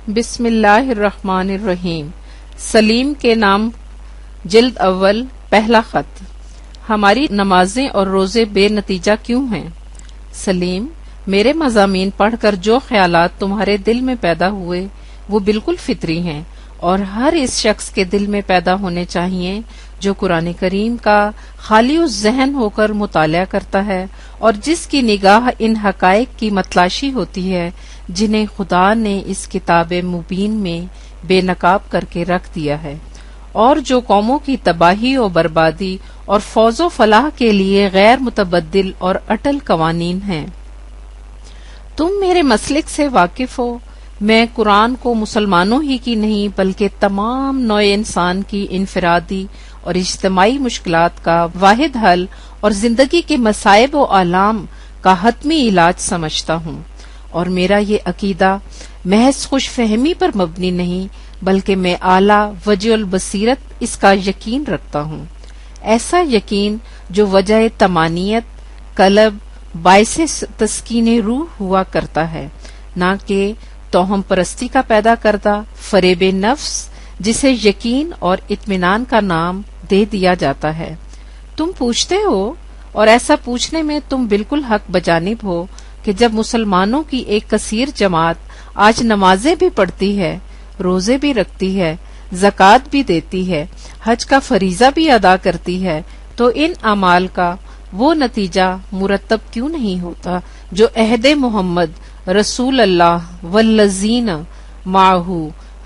بسم اللہ الرحمن الرحیم۔ سلیم کے نام، جلد اول، پہلا خط۔ ہماری نمازیں اور روزے بے نتیجہ کیوں ہیں؟ سلیم، میرے مضامین پڑھ کر جو خیالات تمہارے دل میں پیدا ہوئے وہ بالکل فطری ہیں اور ہر اس شخص کے دل میں پیدا ہونے چاہیے جو قرآن کریم کا خالی الذہن ہو کر مطالعہ کرتا ہے اور جس کی نگاہ ان حقائق کی متلاشی ہوتی ہے جنہیں خدا نے اس کتاب مبین میں بے نقاب کر کے رکھ دیا ہے، اور جو قوموں کی تباہی و بربادی اور فوز و فلاح کے لیے غیر متبدل اور اٹل قوانین ہیں۔ تم میرے مسلک سے واقف ہو۔ میں قرآن کو مسلمانوں ہی کی نہیں بلکہ تمام نوع انسان کی انفرادی اور اجتماعی مشکلات کا واحد حل اور زندگی کے مصائب و آلام کا حتمی علاج سمجھتا ہوں، اور میرا یہ عقیدہ محض خوش فہمی پر مبنی نہیں بلکہ میں اعلیٰ وجہ البصیرت اس کا یقین رکھتا ہوں، ایسا یقین جو وجہ طمانینت قلب، باعث تسکین روح ہوا کرتا ہے، نہ کہ توہم پرستی کا پیدا کردہ فریب نفس جسے یقین اور اطمینان کا نام دے دیا جاتا ہے۔ تم پوچھتے ہو، اور ایسا پوچھنے میں تم بالکل حق بجانب ہو، کہ جب مسلمانوں کی ایک کثیر جماعت آج نمازیں بھی پڑھتی ہے، روزے بھی رکھتی ہے، زکوٰۃ بھی دیتی ہے، حج کا فریضہ بھی ادا کرتی ہے، تو ان اعمال کا وہ نتیجہ مرتب کیوں نہیں ہوتا جو عہد محمد رسول اللہ والذین معہ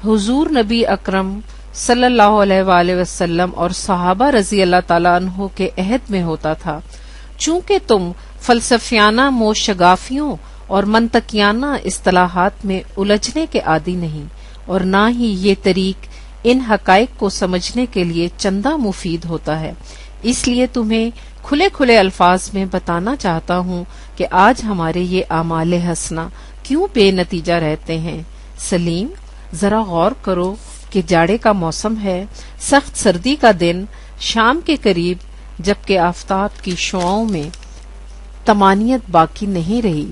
حضور نبی اکرم صلی اللہ علیہ وآلہ وسلم اور صحابہ رضی اللہ تعالیٰ عنہ کے عہد میں ہوتا تھا؟ چونکہ تم فلسفیانہ موشگافیوں اور منطقیانہ اصطلاحات میں الجھنے کے عادی نہیں، اور نہ ہی یہ طریق ان حقائق کو سمجھنے کے لیے چندہ مفید ہوتا ہے، اس لیے تمہیں کھلے کھلے الفاظ میں بتانا چاہتا ہوں کہ آج ہمارے یہ اعمال حسنہ کیوں بے نتیجہ رہتے ہیں۔ سلیم، ذرا غور کرو کہ جاڑے کا موسم ہے، سخت سردی کا دن، شام کے قریب، جبکہ آفتاب کی شعاؤں میں طمانینت باقی نہیں رہی۔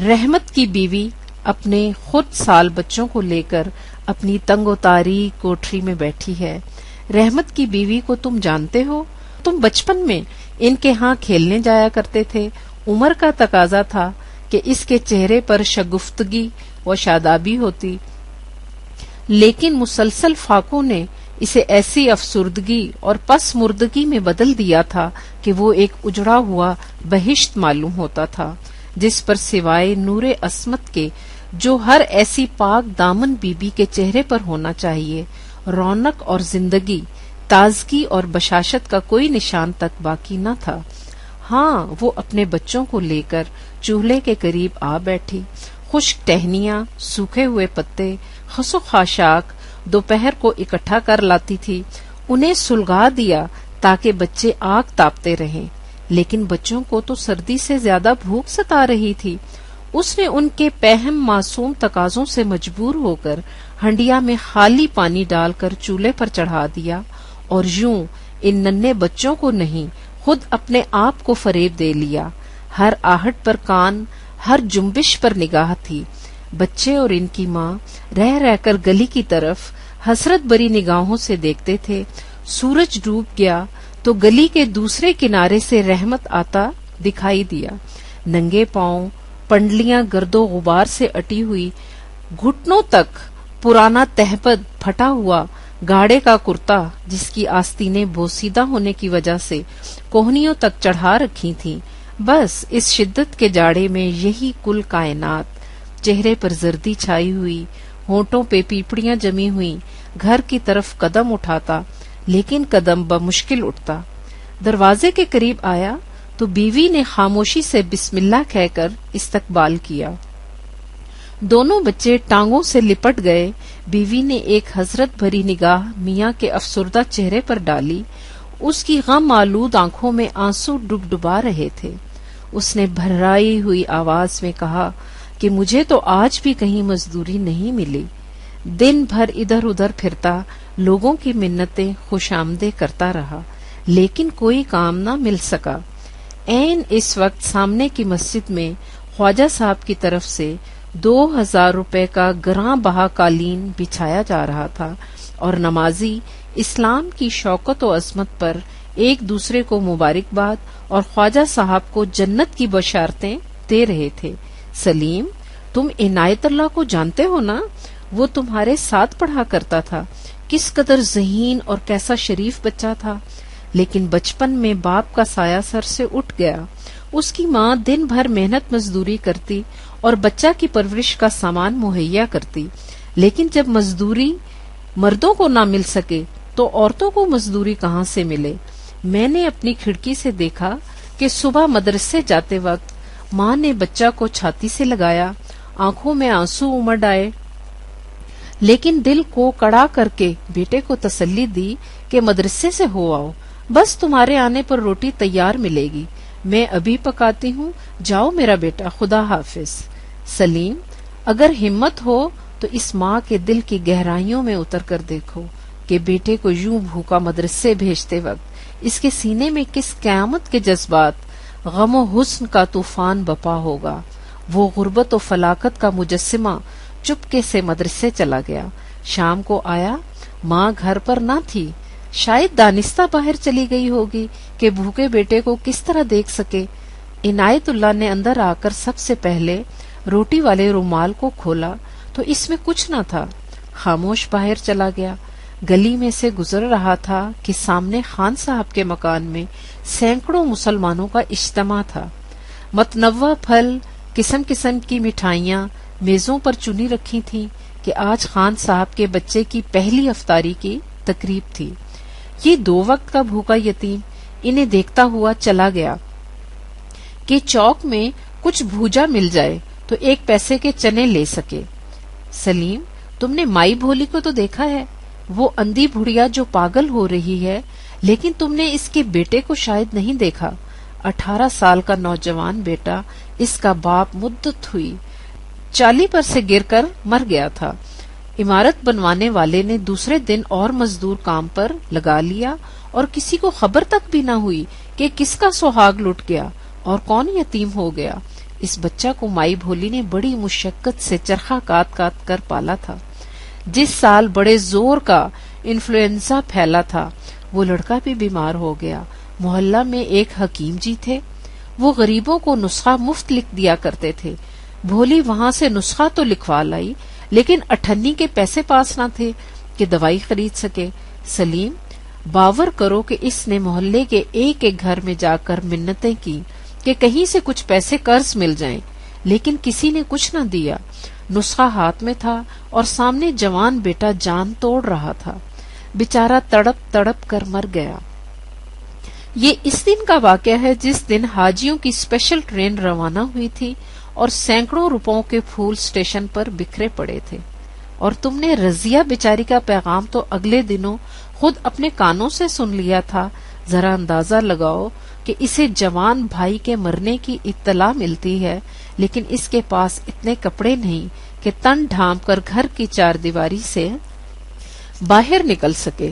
رحمت کی بیوی اپنے خود سال بچوں کو لے کر اپنی تنگ و تاریک کوٹری میں بیٹھی ہے۔ رحمت کی بیوی کو تم جانتے ہو، تم بچپن میں ان کے ہاں کھیلنے جایا کرتے تھے۔ عمر کا تقاضا تھا کہ اس کے چہرے پر شگفتگی و شادابی ہوتی، لیکن مسلسل فاقوں نے اسے ایسی افسردگی اور پس مردگی میں بدل دیا تھا کہ وہ ایک اجڑا ہوا بہشت معلوم ہوتا تھا، جس پر سوائے نور عصمت کے جو ہر ایسی پاک دامن بی بی کے چہرے پر ہونا چاہیے، رونق اور زندگی، تازگی اور بشاشت کا کوئی نشان تک باقی نہ تھا۔ ہاں، وہ اپنے بچوں کو لے کر چولہے کے قریب آ بیٹھی، خشک ٹہنیاں، سوکھے ہوئے پتے، خس و خاشاک دوپہر کو اکٹھا کر لاتی تھی، انہیں سلگا دیا تاکہ بچے آگ تاپتے رہیں، لیکن بچوں کو تو سردی سے زیادہ بھوک ستا رہی تھی۔ اس نے ان کے پہم معصوم تقاضوں سے مجبور ہو کر ہنڈیا میں خالی پانی ڈال کر چولہے پر چڑھا دیا، اور یوں ان ننھے بچوں کو نہیں، خود اپنے آپ کو فریب دے لیا۔ ہر آہٹ پر کان، ہر جنبش پر نگاہ تھی۔ بچے اور ان کی ماں رہ رہ کر گلی کی طرف حسرت بری نگاہوں سے دیکھتے تھے۔ سورج ڈوب گیا تو گلی کے دوسرے کنارے سے رحمت آتا دکھائی دیا، ننگے پاؤں، پنڈلیاں گرد و غبار سے اٹی ہوئی، گھٹنوں تک پرانا تہبند پھٹا ہوا گاڑے کا کرتا جس کی آستینیں بوسیدہ ہونے کی وجہ سے کوہنیوں تک چڑھا رکھی تھیں۔ بس اس شدت کے جاڑے میں یہی کل کائنات، چہرے پر زردی چھائی ہوئی، ہونٹوں پہ پیپڑیاں جمی ہوئی، گھر کی طرف قدم اٹھاتا، لیکن قدم بمشکل اٹھتا۔ دروازے کے قریب آیا تو بیوی نے خاموشی سے بسم اللہ کہہ کر استقبال کیا۔ دونوں بچے ٹانگوں سے لپٹ گئے۔ بیوی نے ایک حسرت بھری نگاہ میاں کے افسردہ چہرے پر ڈالی، اس کی غم آلود آنکھوں میں آنسو ڈبڈبا رہے تھے۔ اس نے بھررائی ہوئی آواز میں کہا کہ مجھے تو آج بھی کہیں مزدوری نہیں ملی، دن بھر ادھر ادھر پھرتا، لوگوں کی منتیں خوش آمدیں کرتا رہا، لیکن کوئی کام نہ مل سکا۔ عین اس وقت سامنے کی مسجد میں خواجہ صاحب کی طرف سے 2000 روپے کا گراں بہا قالین بچھایا جا رہا تھا اور نمازی اسلام کی شوکت و عظمت پر ایک دوسرے کو مبارکباد اور خواجہ صاحب کو جنت کی بشارتیں دے رہے تھے۔ سلیم، تم عنایت اللہ کو جانتے ہو نا؟ وہ تمہارے ساتھ پڑھا کرتا تھا، کس قدر ذہین اور کیسا شریف بچہ تھا، لیکن بچپن میں باپ کا سایہ سر سے اٹھ گیا۔ اس کی ماں دن بھر محنت مزدوری کرتی اور بچہ کی پرورش کا سامان مہیا کرتی، لیکن جب مزدوری مردوں کو نہ مل سکے تو عورتوں کو مزدوری کہاں سے ملے؟ میں نے اپنی کھڑکی سے دیکھا کہ صبح مدرسے جاتے وقت ماں نے بچہ کو چھاتی سے لگایا، آنکھوں میں آنسو امڈ آئے، لیکن دل کو کڑا کر کے بیٹے کو تسلی دی کہ مدرسے سے ہو آؤ، بس تمہارے آنے پر روٹی تیار ملے گی، میں ابھی پکاتی ہوں، جاؤ میرا بیٹا، خدا حافظ۔ سلیم، اگر ہمت ہو تو اس ماں کے دل کی گہرائیوں میں اتر کر دیکھو کہ بیٹے کو یوں بھوکا مدرسے بھیجتے وقت اس کے سینے میں کس قیامت کے جذبات، غم و حسن کا طوفان بپا ہوگا۔ وہ غربت و فلاکت کا مجسمہ چپکے سے مدرسے چلا گیا۔ شام کو آیا، ماں گھر پر نہ تھی، شاید دانستہ باہر چلی گئی ہوگی کہ بھوکے بیٹے کو کس طرح دیکھ سکے۔ عنایت اللہ نے اندر آ کر سب سے پہلے روٹی والے رومال کو کھولا تو اس میں کچھ نہ تھا، خاموش باہر چلا گیا۔ گلی میں سے گزر رہا تھا کہ سامنے خان صاحب کے مکان میں سینکڑوں مسلمانوں کا اجتماع تھا۔ متنوع پھل، قسم قسم کی مٹھائیاں میزوں پر چنی رکھی تھیں کہ آج خان صاحب کے بچے کی پہلی افطاری کی تقریب تھی۔ یہ 2 وقت کا بھوکا یتیم انہیں دیکھتا ہوا چلا گیا کہ چوک میں کچھ بھوجا مل جائے تو 1 پیسے کے چنے لے سکے۔ سلیم، تم نے مائی بھولی کو تو دیکھا ہے، وہ اندھی بڑھیا جو پاگل ہو رہی ہے، لیکن تم نے اس کے بیٹے کو شاید نہیں دیکھا۔ 18 سال کا نوجوان بیٹا، اس کا باپ مدت ہوئی 40 پر سے گر کر مر گیا تھا۔ عمارت بنوانے والے نے دوسرے دن اور مزدور کام پر لگا لیا اور کسی کو خبر تک بھی نہ ہوئی کہ کس کا سہاگ لٹ گیا اور کون یتیم ہو گیا۔ اس بچہ کو مائی بھولی نے بڑی مشقت سے چرخہ کاٹ کاٹ کر پالا تھا۔ جس سال بڑے زور کا انفلوئنزا پھیلا تھا، وہ لڑکا بھی بیمار ہو گیا۔ محلہ میں ایک حکیم جی تھے، وہ غریبوں کو نسخہ مفت لکھ دیا کرتے تھے۔ بھولی وہاں سے نسخہ تو لکھوا لائی، لیکن 98 کے پیسے پاس نہ تھے کہ دوائی خرید سکے۔ سلیم، باور کرو کہ اس نے محلے کے ایک ایک گھر میں جا کر منتیں کی کہ کہیں سے کچھ پیسے قرض مل جائیں، لیکن کسی نے کچھ نہ دیا۔ نسخہ ہاتھ میں تھا اور سامنے جوان بیٹا جان توڑ رہا تھا، بیچارہ تڑپ تڑپ کر مر گیا۔ یہ اس دن کا واقعہ ہے جس دن حاجیوں کی اسپیشل ٹرین روانہ ہوئی تھی اور سینکڑوں روپوں کے پھول اسٹیشن پر بکھرے پڑے تھے، اور تم نے رضیہ بیچاری کا پیغام تو اگلے دنوں خود اپنے کانوں سے سن لیا تھا۔ ذرا اندازہ لگاؤ کہ اسے جوان بھائی کے مرنے کی اطلاع ملتی ہے، لیکن اس کے پاس اتنے کپڑے نہیں کہ تن ڈھانپ کر گھر کی 4 دیواری سے باہر نکل سکے۔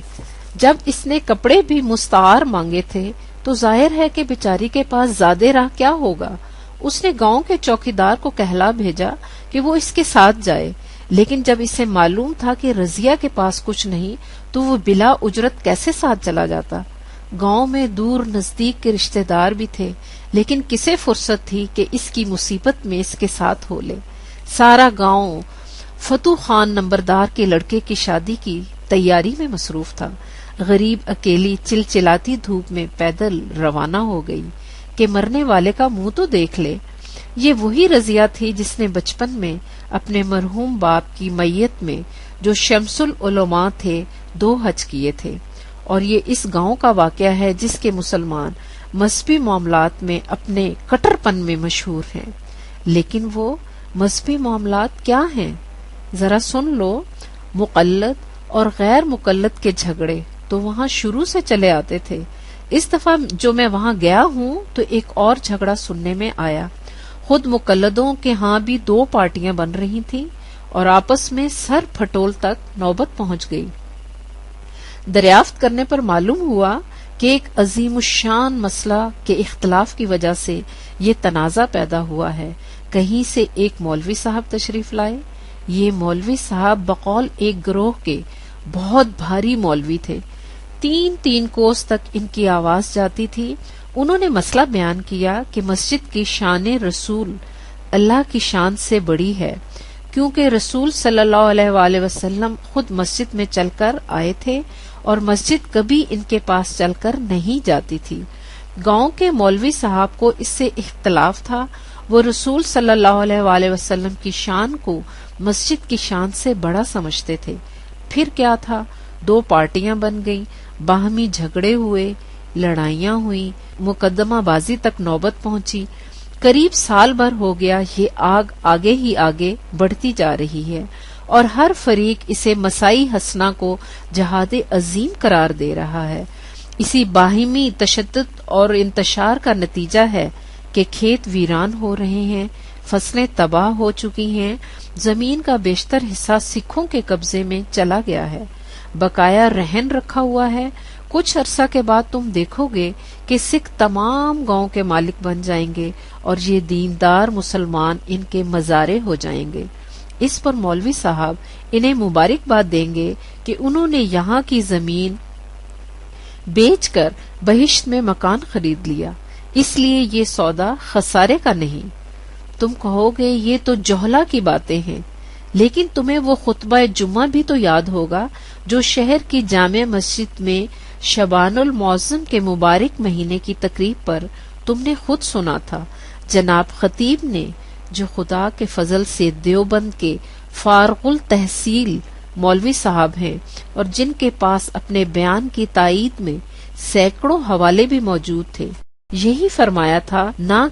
جب اس نے کپڑے بھی مستعار مانگے تھے تو ظاہر ہے کہ بیچاری کے پاس زیادہ راہ کیا ہوگا۔ اس نے گاؤں کے چوکیدار کو کہلا بھیجا کہ وہ اس کے ساتھ جائے، لیکن جب اسے معلوم تھا کہ رضیہ کے پاس کچھ نہیں تو وہ بلا اجرت کیسے ساتھ چلا جاتا۔ گاؤں میں دور نزدیک کے رشتہ دار بھی تھے، لیکن کسے فرصت تھی کہ اس کی مصیبت میں اس کے ساتھ ہو لے۔ سارا گاؤں فتو خان نمبردار کے لڑکے کی شادی کی تیاری میں مصروف تھا۔ غریب اکیلی چلچلاتی دھوپ میں پیدل روانہ ہو گئی کہ مرنے والے کا منہ تو دیکھ لے۔ یہ وہی رضیہ تھی جس نے بچپن میں اپنے مرحوم باپ کی میت میں، جو شمس العلماء تھے، 2 حج کیے تھے، اور یہ اس گاؤں کا واقعہ ہے جس کے مسلمان مذہبی معاملات میں اپنے کٹر پن میں مشہور ہیں۔ لیکن وہ مذہبی معاملات کیا ہیں؟ ذرا سن لو۔ مقلد اور غیر مقلد کے جھگڑے تو وہاں شروع سے چلے آتے تھے۔ اس دفعہ جو میں وہاں گیا ہوں تو ایک اور جھگڑا سننے میں آیا۔ خود مقلدوں کے ہاں بھی 2 پارٹیاں بن رہی تھیں اور آپس میں سر پھٹول تک نوبت پہنچ گئی۔ دریافت کرنے پر معلوم ہوا کہ ایک عظیم الشان مسئلہ کے اختلاف کی وجہ سے یہ تنازع پیدا ہوا ہے کہیں سے ایک مولوی صاحب تشریف لائے۔ یہ مولوی صاحب بقول ایک گروہ کے بہت بھاری مولوی تھے، 3 کوس تک ان کی آواز جاتی تھی۔ انہوں نے مسئلہ بیان کیا کہ مسجد کی شان رسول اللہ کی شان سے بڑی ہے، کیونکہ رسول صلی اللہ علیہ وآلہ وسلم خود مسجد میں چل کر آئے تھے اور مسجد کبھی ان کے پاس چل کر نہیں جاتی تھی۔ گاؤں کے مولوی صاحب کو اس سے اختلاف تھا، وہ رسول صلی اللہ علیہ وآلہ وسلم کی شان کو مسجد کی شان سے بڑا سمجھتے تھے۔ پھر کیا تھا، 2 پارٹیاں بن گئیں، باہمی جھگڑے ہوئے، لڑائیاں ہوئیں، مقدمہ بازی تک نوبت پہنچی۔ قریب سال بھر ہو گیا یہ آگ آگے ہی آگے بڑھتی جا رہی ہے اور ہر فریق اسے مسائی حسنہ کو جہاد عظیم قرار دے رہا ہے۔ اسی باہمی تشدد اور انتشار کا نتیجہ ہے کہ کھیت ویران ہو رہے ہیں، فصلیں تباہ ہو چکی ہیں، زمین کا بیشتر حصہ سکھوں کے قبضے میں چلا گیا ہے، بقایا رہن رکھا ہوا ہے۔ کچھ عرصہ کے بعد تم دیکھو گے کہ سکھ تمام گاؤں کے مالک بن جائیں گے اور یہ دیندار مسلمان ان کے مزارے ہو جائیں گے۔ اس پر مولوی صاحب انہیں مبارکباد دیں گے کہ انہوں نے یہاں کی زمین بیچ کر بہشت میں مکان خرید لیا، اس لیے یہ سودا خسارے کا نہیں۔ تم کہو گے یہ تو جوہلا کی باتیں ہیں، لیکن تمہیں وہ خطبہ جمعہ بھی تو یاد ہوگا جو شہر کی جامع مسجد میں شبان المعظم کے مبارک مہینے کی تقریب پر تم نے خود سنا تھا۔ جناب خطیب نے، جو خدا کے فضل سے دیوبند کے فارغ التحصیل مولوی صاحب ہیں اور جن کے پاس اپنے بیان کی تائید میں سینکڑوں حوالے بھی موجود تھے، یہی فرمایا تھا نہ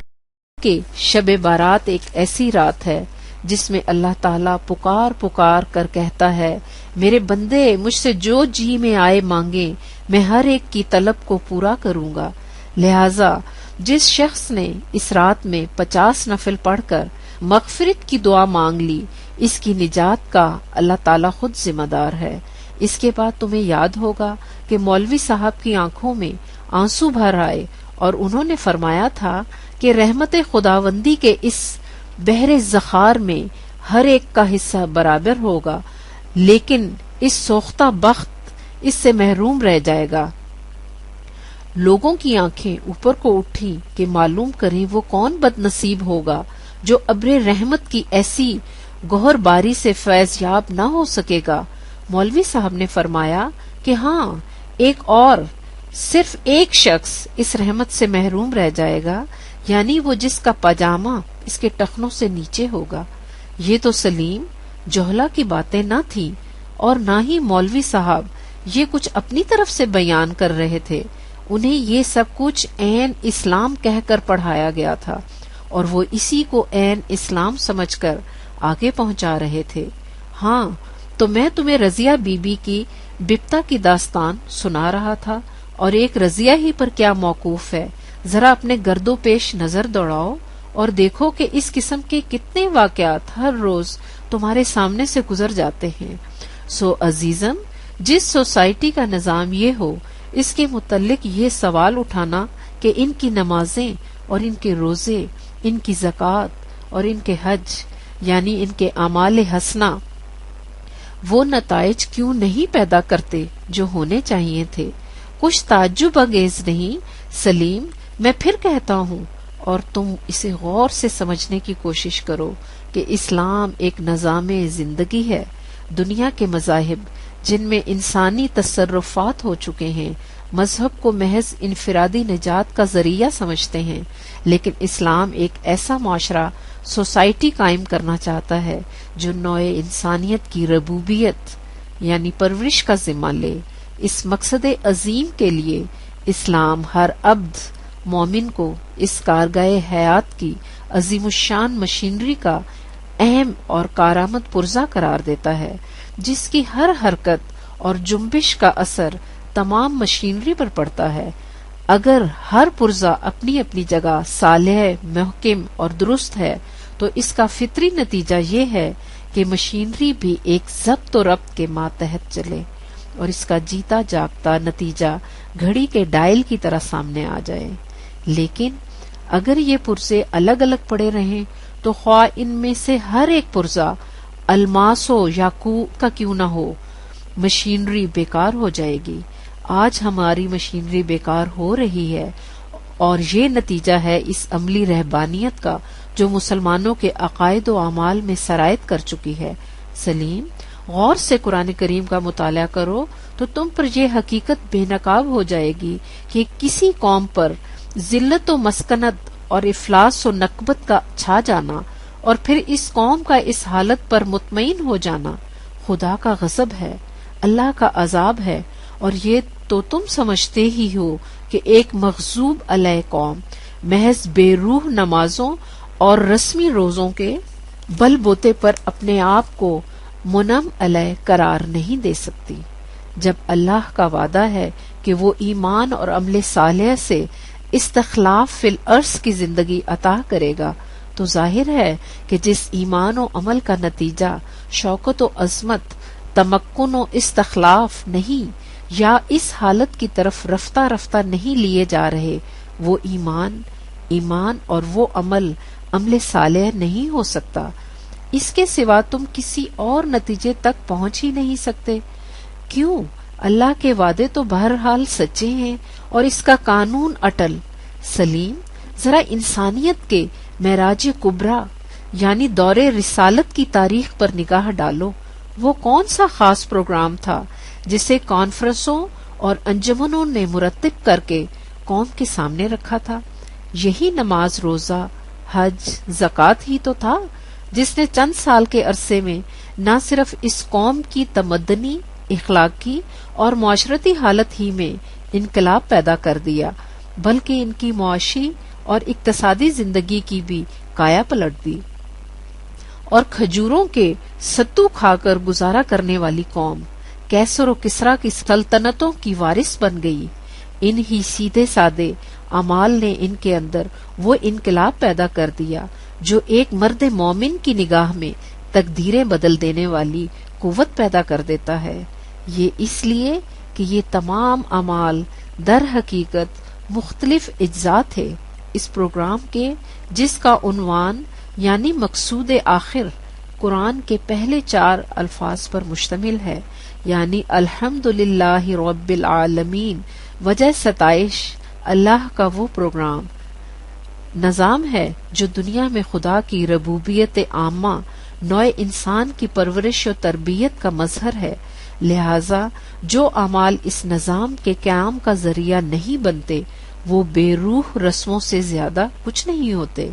کہ شب بارات ایک ایسی رات ہے جس میں اللہ تعالیٰ پکار پکار کر کہتا ہے، میرے بندے مجھ سے جو جی میں آئے مانگے، میں ہر ایک کی طلب کو پورا کروں گا۔ لہذا جس شخص نے اس رات میں 50 نفل پڑھ کر مغفرت کی دعا مانگ لی، اس کی نجات کا اللہ تعالیٰ خود ذمہ دار ہے۔ اس کے بعد تمہیں یاد ہوگا کہ مولوی صاحب کی آنکھوں میں آنسو بھر آئے اور انہوں نے فرمایا تھا کہ رحمت خداوندی کے اس بحر زخار میں ہر ایک کا حصہ برابر ہوگا، لیکن اس سوختہ بخت اس سے محروم رہ جائے گا۔ لوگوں کی آنکھیں اوپر کو اٹھی کہ معلوم کریں وہ کون بد نصیب ہوگا جو ابر رحمت کی ایسی گوہر باری سے فیض یاب نہ ہو سکے گا۔ مولوی صاحب نے فرمایا کہ ہاں، ایک اور، صرف ایک شخص اس رحمت سے محروم رہ جائے گا، یعنی وہ جس کا پاجامہ اس کے ٹخنوں سے نیچے ہوگا۔ یہ تو سلیم جوہلا کی باتیں نہ تھیں اور نہ ہی مولوی صاحب یہ کچھ اپنی طرف سے بیان کر رہے تھے، انہیں یہ سب کچھ عین اسلام کہہ کر پڑھایا گیا تھا اور وہ اسی کو عین اسلام سمجھ کر آگے پہنچا رہے تھے۔ ہاں، تو میں تمہیں رضیہ بی بی کی بپتا کی داستان سنا رہا تھا، اور ایک رضیہ ہی پر کیا موقوف ہے، ذرا اپنے گرد و پیش نظر دوڑاؤ اور دیکھو کہ اس قسم کے کتنے واقعات ہر روز تمہارے سامنے سے گزر جاتے ہیں۔ سو عزیزم، جس سوسائٹی کا نظام یہ ہو، اس کے متعلق یہ سوال اٹھانا کہ ان کی نمازیں اور ان کے روزے، ان کی زکوٰۃ اور ان کے حج، یعنی ان کے اعمال حسنہ، وہ نتائج کیوں نہیں پیدا کرتے جو ہونے چاہیے تھے؟ کچھ تعجب انگیز نہیں سلیم، میں پھر کہتا ہوں، اور تم اسے غور سے سمجھنے کی کوشش کرو کہ اسلام ایک نظام زندگی ہے۔ دنیا کے مذاہب جن میں انسانی تصرفات ہو چکے ہیں، مذہب کو محض انفرادی نجات کا ذریعہ سمجھتے ہیں، لیکن اسلام ایک ایسا معاشرہ، سوسائٹی قائم کرنا چاہتا ہے جو نوع انسانیت کی ربوبیت یعنی پرورش کا ذمہ لے۔ اس مقصد عظیم کے لیے اسلام ہر عبد مومن کو اس کارگاہ حیات کی عظیم الشان مشینری کا اہم اور کارآمد پرزہ قرار دیتا ہے، جس کی ہر حرکت اور جنبش کا اثر تمام مشینری پر پڑتا ہے۔ اگر ہر پرزہ اپنی اپنی جگہ صالح، محکم اور درست ہے تو اس کا فطری نتیجہ یہ ہے کہ مشینری بھی ایک ضبط و ربط کے ماتحت چلے اور اس کا جیتا جاگتا نتیجہ گھڑی کے ڈائل کی طرح سامنے آ جائے۔ لیکن اگر یہ پرزے الگ الگ پڑے رہیں تو خواہ ان میں سے ہر ایک پرزہ الماس و یاقوت کا کیوں نہ ہو، مشینری بیکار ہو جائے گی۔ آج ہماری مشینری بیکار ہو رہی ہے، اور یہ نتیجہ ہے اس عملی رہبانیت کا جو مسلمانوں کے عقائد و اعمال میں سرایت کر چکی ہے۔ سلیم، غور سے قرآن کریم کا مطالعہ کرو تو تم پر یہ حقیقت بے نقاب ہو جائے گی کہ کسی قوم پر ذلت و مسکنت اور افلاس و نکبت کا چھا جانا اور پھر اس قوم کا اس حالت پر مطمئن ہو جانا خدا کا غضب ہے، اللہ کا عذاب ہے، اور یہ تو تم سمجھتے ہی ہو کہ ایک مغضوب علیہ قوم محض بے روح نمازوں اور رسمی روزوں کے بل بوتے پر اپنے آپ کو منعم علیہ قرار نہیں دے سکتی۔ جب اللہ کا وعدہ ہے کہ وہ ایمان اور عمل صالح سے استخلاف فی الارض کی زندگی عطا کرے گا، تو ظاہر ہے کہ جس ایمان و عمل کا نتیجہ شوکت و عظمت، تمکن و استخلاف نہیں، یا اس حالت کی طرف رفتہ رفتہ نہیں لیے جا رہے، وہ ایمان اور وہ عمل صالح نہیں ہو سکتا۔ اس کے سوا تم کسی اور نتیجے تک پہنچ ہی نہیں سکتے۔ کیوں؟ اللہ کے وعدے تو بہرحال سچے ہیں اور اس کا قانون اٹل۔ سلیم، ذرا انسانیت کے معراج کبریٰ یعنی دور رسالت کی تاریخ پر نگاہ ڈالو۔ وہ کون سا خاص پروگرام تھا جسے کانفرنسوں اور انجمنوں نے مرتب کر کے قوم کے سامنے رکھا تھا؟ یہی نماز، روزہ، حج، زکوٰۃ ہی تو تھا جس نے چند سال کے عرصے میں نہ صرف اس قوم کی تمدنی، اخلاقی اور معاشرتی حالت ہی میں انقلاب پیدا کر دیا، بلکہ ان کی معاشی اور اقتصادی زندگی کی بھی کایا پلٹ دی، اور کھجوروں کے ستو کھا کر گزارا کرنے والی قوم کیسر و کسریٰ کی سلطنتوں کی وارث بن گئی۔ ان ہی سیدھے سادے اعمال نے ان کے اندر وہ انقلاب پیدا کر دیا جو ایک مرد مومن کی نگاہ میں تقدیریں بدل دینے والی قوت پیدا کر دیتا ہے۔ یہ اس لیے کہ یہ تمام اعمال در حقیقت مختلف اجزاء تھے اس پروگرام کے، جس کا عنوان یعنی مقصود آخر قرآن کے پہلے 4 الفاظ پر مشتمل ہے، یعنی الحمدللہ رب العالمین، وجہ ستائش اللہ کا وہ پروگرام نظام ہے جو دنیا میں خدا کی ربوبیت عامہ، نوع انسان کی پرورش و تربیت کا مظہر ہے۔ لہذا جو اعمال اس نظام کے قیام کا ذریعہ نہیں بنتے وہ بے روح رسموں سے زیادہ کچھ نہیں ہوتے۔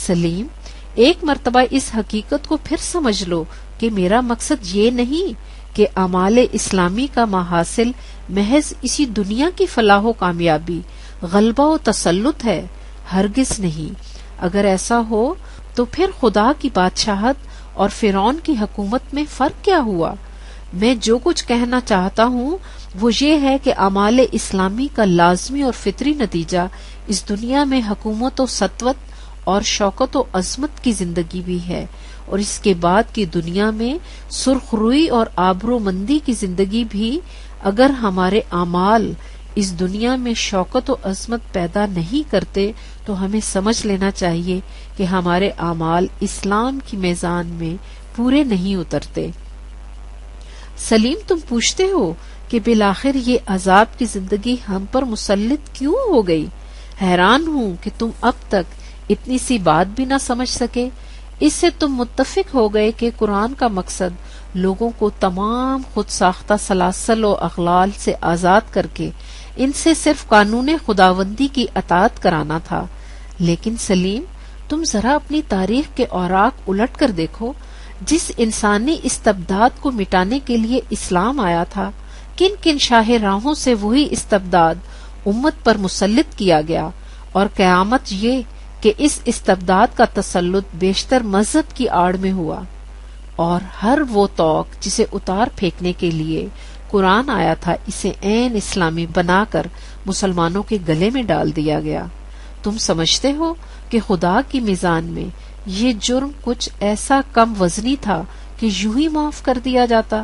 سلیم، ایک مرتبہ اس حقیقت کو پھر سمجھ لو کہ میرا مقصد یہ نہیں کہ اعمال اسلامی کا محاصل محض اسی دنیا کی فلاح و کامیابی، غلبہ و تسلط ہے، ہرگز نہیں۔ اگر ایسا ہو تو پھر خدا کی بادشاہت اور فرعون کی حکومت میں فرق کیا ہوا؟ میں جو کچھ کہنا چاہتا ہوں وہ یہ ہے کہ اعمال اسلامی کا لازمی اور فطری نتیجہ اس دنیا میں حکومت و سطوت اور شوکت و عظمت کی زندگی بھی ہے، اور اس کے بعد کی دنیا میں سرخ روئی اور آبرو مندی کی زندگی بھی۔ اگر ہمارے اعمال اس دنیا میں شوکت و عظمت پیدا نہیں کرتے تو ہمیں سمجھ لینا چاہیے کہ ہمارے اعمال اسلام کی میزان میں پورے نہیں اترتے۔ سلیم، تم پوچھتے ہو کہ بالآخر یہ عذاب کی زندگی ہم پر مسلط کیوں ہو گئی؟ حیران ہوں کہ تم اب تک اتنی سی بات بھی نہ سمجھ سکے۔ اس سے تم متفق ہو گئے کہ قرآن کا مقصد لوگوں کو تمام خود ساختہ سلاسل و اغلال سے آزاد کر کے ان سے صرف قانون خداوندی کی اطاعت کرانا تھا۔ لیکن سلیم، تم ذرا اپنی تاریخ کے اوراق الٹ کر دیکھو۔ جس انسانی استبداد کو مٹانے کے لیے اسلام آیا تھا، کن کن شاہ راہوں سے وہی استبداد امت پر مسلط کیا گیا، اور قیامت یہ کہ اس استبداد کا تسلط بیشتر مذہب کی آڑ میں ہوا، اور ہر وہ توق جسے اتار پھینکنے کے لیے قرآن آیا تھا اسے عین اسلامی بنا کر مسلمانوں کے گلے میں ڈال دیا گیا۔ تم سمجھتے ہو کہ خدا کی میزان میں یہ جرم کچھ ایسا کم وزنی تھا کہ یوں ہی معاف کر دیا جاتا؟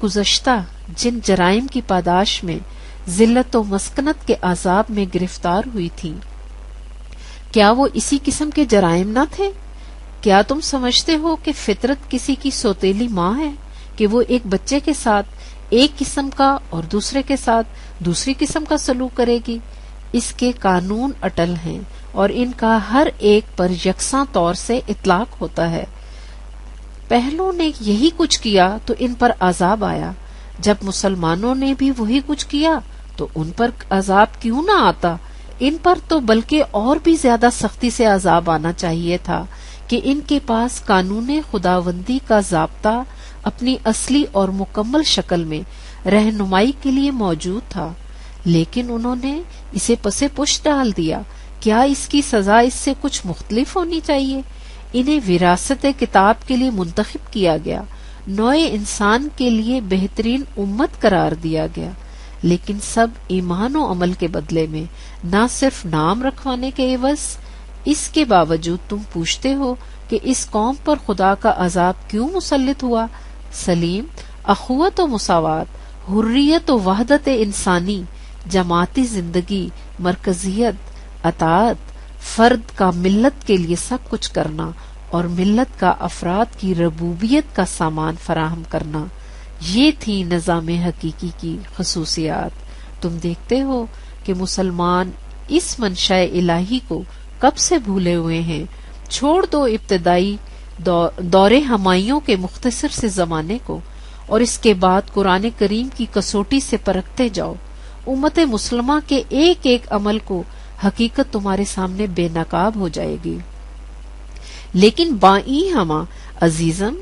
گزشتہ جن جرائم کی پاداش میں ذلت و مسکنت کے عذاب میں گرفتار ہوئی تھی، کیا وہ اسی قسم کے جرائم نہ تھے؟ کیا تم سمجھتے ہو کہ فطرت کسی کی سوتیلی ماں ہے کہ وہ ایک بچے کے ساتھ ایک قسم کا اور دوسرے کے ساتھ دوسری قسم کا سلوک کرے گی؟ اس کے قانون اٹل ہیں اور ان کا ہر ایک پر یکساں طور سے اطلاق ہوتا ہے۔ پہلوں نے یہی کچھ کیا تو ان پر عذاب آیا، جب مسلمانوں نے بھی وہی کچھ کیا تو ان پر عذاب کیوں نہ آتا؟ ان پر تو بلکہ اور بھی زیادہ سختی سے عذاب آنا چاہیے تھا کہ ان کے پاس قانون خداوندی کا ضابطہ اپنی اصلی اور مکمل شکل میں رہنمائی کے لیے موجود تھا، لیکن انہوں نے اسے پسے پش ڈال دیا۔ کیا اس کی سزا اس سے کچھ مختلف ہونی چاہیے؟ انہیں وراثت کتاب کے لیے منتخب کیا گیا، نوع انسان کے لیے بہترین امت قرار دیا گیا، لیکن سب ایمان و عمل کے بدلے میں، نہ صرف نام رکھوانے کے عوض۔ اس کے باوجود تم پوچھتے ہو کہ اس قوم پر خدا کا عذاب کیوں مسلط ہوا؟ سلیم، اخوت و مساوات، حریت و وحدت انسانی، جماعتی زندگی، مرکزیت، اطاعت، فرد کا ملت کے لیے سب کچھ کرنا اور ملت کا افراد کی ربوبیت کا سامان فراہم کرنا، یہ تھی نظام حقیقی کی خصوصیات۔ تم دیکھتے ہو کہ مسلمان اس منشاء الہی کو کب سے بھولے ہوئے ہیں۔ چھوڑ دو ابتدائی دور ہمائیوں کے مختصر سے زمانے کو اور اس کے بعد قرآن کریم کی کسوٹی سے پرکھتے جاؤ۔ امت مسلمہ کے ایک ایک عمل کو حقیقت تمہارے سامنے بے نقاب ہو جائے گی۔ لیکن بائیں ہما عزیزم،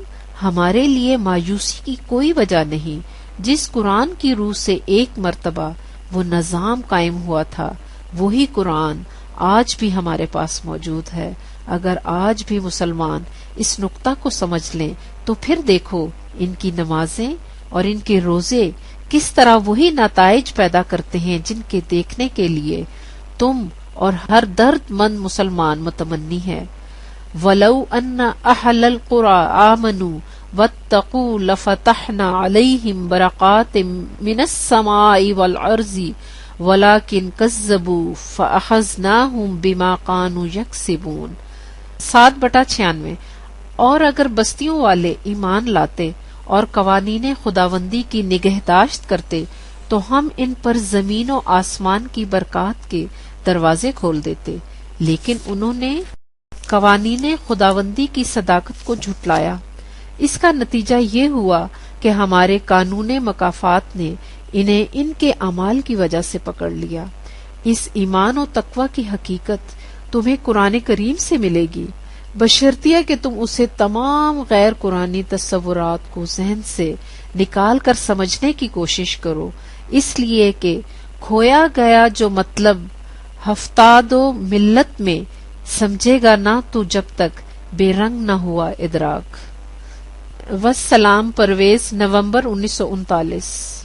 ہمارے لیے مایوسی کی کوئی وجہ نہیں۔ جس قرآن کی روح سے ایک مرتبہ وہ نظام قائم ہوا تھا، وہی قرآن آج بھی ہمارے پاس موجود ہے۔ اگر آج بھی مسلمان اس نقطہ کو سمجھ لیں تو پھر دیکھو ان کی نمازیں اور ان کے روزے کس طرح وہی نتائج پیدا کرتے ہیں جن کے دیکھنے کے لیے تم اور ہر درد مند مسلمان متمنی ہے۔ وَلَوْ أَنَّ أَهْلَ الْقُرَىٰ آمَنُوا وَاتَّقُوا لَفَتَحْنَا عَلَيْهِمْ بَرَقَاتٍ مِّنَ السَّمَاءِ وَالْأَرْضِ وَلَٰكِن كَذَّبُوا فَأَخَذْنَاهُمْ بِمَا كَانُوا يَكْسِبُونَ۔ 7/96۔ اور اگر بستیوں والے ایمان لاتے اور قوانین خداوندی کی نگہداشت کرتے تو ہم ان پر زمین و آسمان کی برکات کے دروازے کھول دیتے، لیکن انہوں نے قوانین خداوندی کی صداقت کو جھٹلایا۔ اس کا نتیجہ یہ ہوا کہ ہمارے قانون مکافات نے انہیں ان کے اعمال کی وجہ سے پکڑ لیا۔ اس ایمان و تقوی کی حقیقت تمہیں قرآن کریم سے ملے گی، بشرطیہ کہ تم اسے تمام غیر قرآنی تصورات کو ذہن سے نکال کر سمجھنے کی کوشش کرو، اس لیے کہ کھویا گیا جو مطلب ہفتاد و ملت میں سمجھے گا نہ تو جب تک بے رنگ نہ ہوا ادراک۔ والسلام، پرویز، نومبر 1939۔